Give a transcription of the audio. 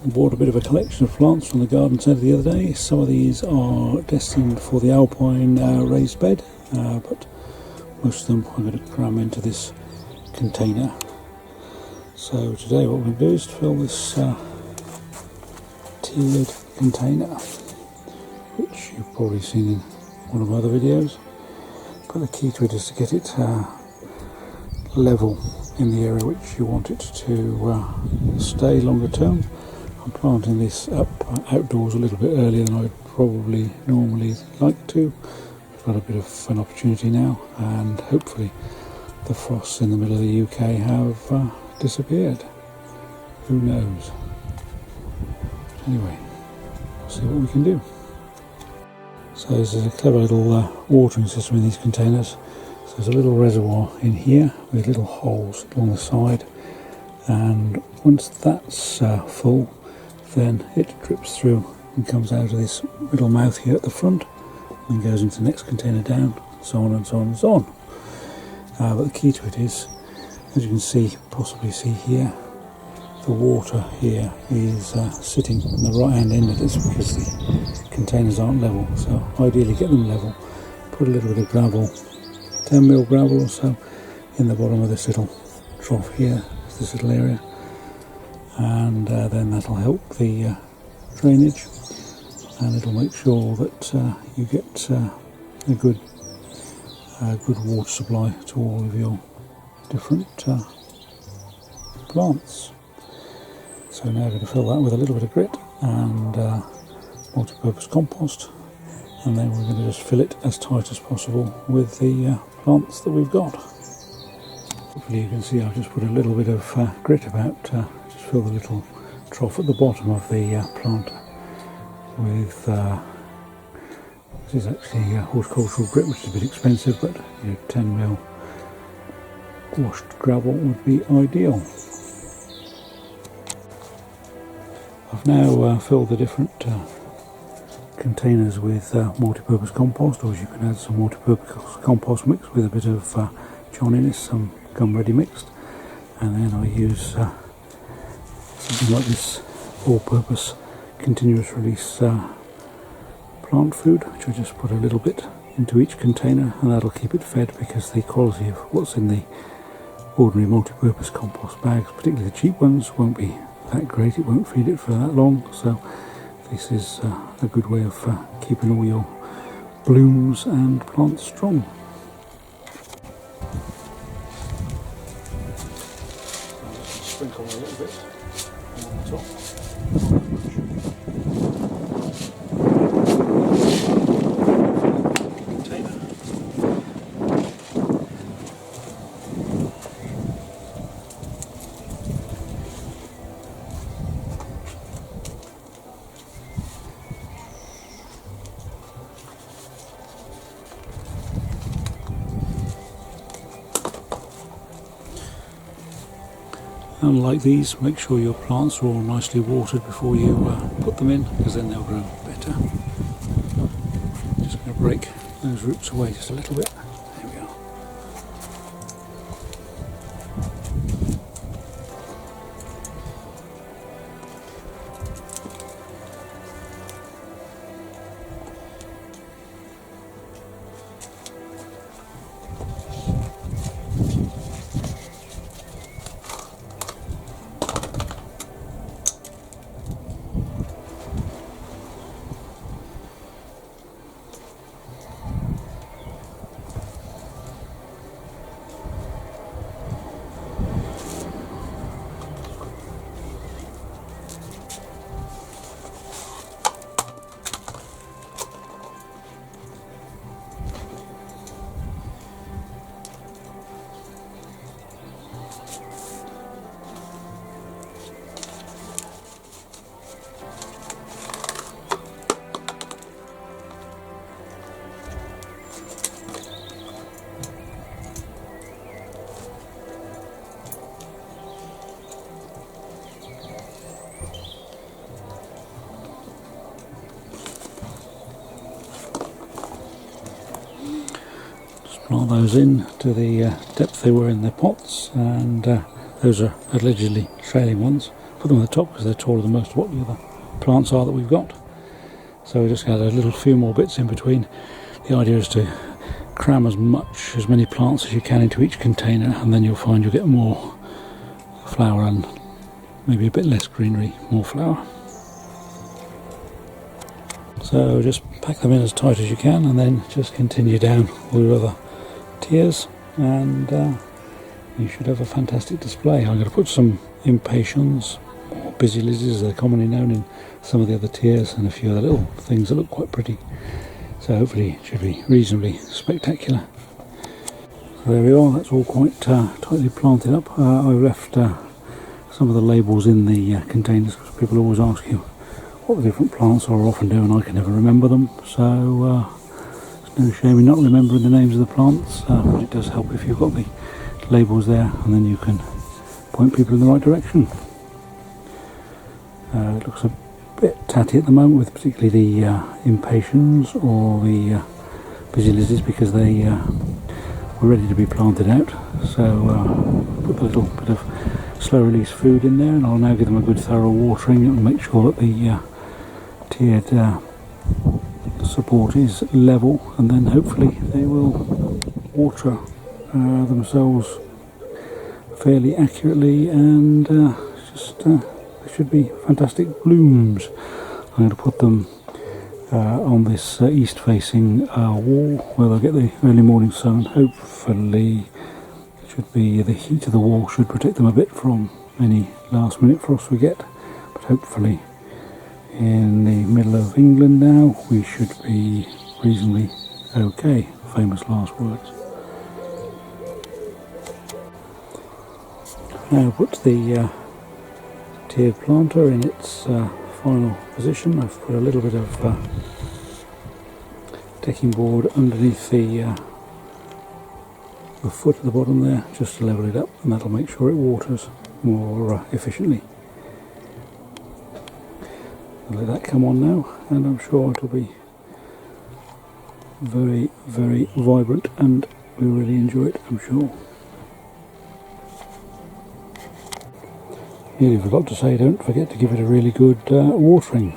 Bought a bit of a collection of plants from the garden centre the other day. Some of these are destined for the alpine raised bed, but most of them I'm going to cram into this container. So today what we're going to do is fill this tiered container, which you've probably seen in one of my other videos, but the key to it is to get it level in the area which you want it to stay longer term. I'm planting this up outdoors a little bit earlier than I'd probably normally like to. I've got a bit of an opportunity now, and hopefully the frosts in the middle of the UK have disappeared. Who knows? Anyway, we'll see what we can do. So this is a clever little watering system in these containers. So there's a little reservoir in here with little holes along the side, and once that's full, then it drips through and comes out of this little mouth here at the front and goes into the next container down, so on and so on and so on. But the key to it is, as you can see, possibly see here, the water here is sitting on the right hand end of this because the containers aren't level. So ideally get them level, put a little bit of gravel, 10mm gravel or so, in the bottom of this little trough here, this little area, and then that'll help the drainage, and it'll make sure that you get a good water supply to all of your different plants. So now I'm going to fill that with a little bit of grit and multi-purpose compost, and then we're going to just fill it as tight as possible with the plants that we've got. Hopefully you can see I've just put a little bit of grit about, just fill the little trough at the bottom of the planter with, this is actually horticultural grit, which is a bit expensive, but 10mm washed gravel would be ideal. I've now filled the different containers with multi-purpose compost, or you can add some multi-purpose compost mixed with a bit of John Innes, some gum ready mixed, and then I use something like this all-purpose continuous release plant food, which I just put a little bit into each container, and that'll keep it fed, because the quality of what's in the ordinary multi-purpose compost bags, particularly the cheap ones, won't be that great. It won't feed it for that long, so this is a good way of keeping all your blooms and plants strong. I'll just sprinkle a little bit on the top. Unlike these, make sure your plants are all nicely watered before you put them in, because then they'll grow better. Just going to break those roots away just a little bit. There we are. Plant those in to the depth they were in their pots, and those are allegedly trailing ones. put them on the top because they're taller than most of what the other plants are that we've got. So we just add a few more bits in between. The idea is to cram as many plants as you can into each container, and then you'll find you'll get more flower and maybe a bit less greenery, more flower. So just pack them in as tight as you can, and then just continue down with your other tiers, and you should have a fantastic display. I'm going to put some impatiens, or busy lizards as they're commonly known, in some of the other tiers, and a few other little things that look quite pretty. So hopefully it should be reasonably spectacular. So there we are, that's all quite tightly planted up. I've left some of the labels in the containers because people always ask you what the different plants are, often do, and I can never remember them. So there's no shame in not remembering the names of the plants, but it does help if you've got the labels there, and then you can point people in the right direction. It looks a bit tatty at the moment, with particularly the impatiens or the busy lizards, because they were ready to be planted out. So put a little bit of slow release food in there, and I'll now give them a good thorough watering and make sure that the tiered support is level, and then hopefully they will water themselves fairly accurately, and there should be fantastic blooms. I'm going to put them on this east facing wall where they'll get the early morning sun. Hopefully should be the heat of the wall should protect them a bit from any last minute frost we get, but hopefully in the middle of England now we should be reasonably okay. Famous last words. Now put the tiered planter in its final position. I've put a little bit of decking board underneath the foot at the bottom there, just to level it up, and that'll make sure it waters more efficiently. I'll let that come on now, and I'm sure it'll be very, very vibrant, and we'll really enjoy it, I'm sure. Nearly forgot to say, don't forget to give it a really good watering.